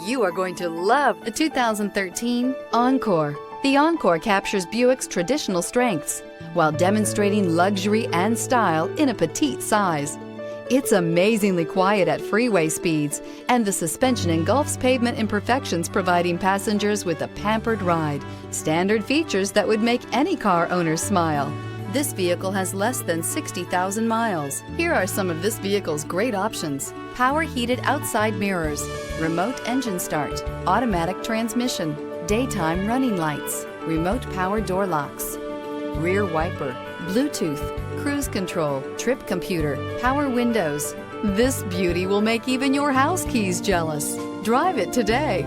You are going to love the 2013 Encore. The Encore captures Buick's traditional strengths while demonstrating luxury and style in a petite size. It's amazingly quiet at freeway speeds, and the suspension engulfs pavement imperfections, providing passengers with a pampered ride. Standard features that would make any car owner smile. This vehicle has less than 60,000 miles. Here are some of this vehicle's great options: power heated outside mirrors, remote engine start, automatic transmission, daytime running lights, remote power door locks, rear wiper, Bluetooth, cruise control, trip computer, power windows. This beauty will make even your house keys jealous. Drive it today.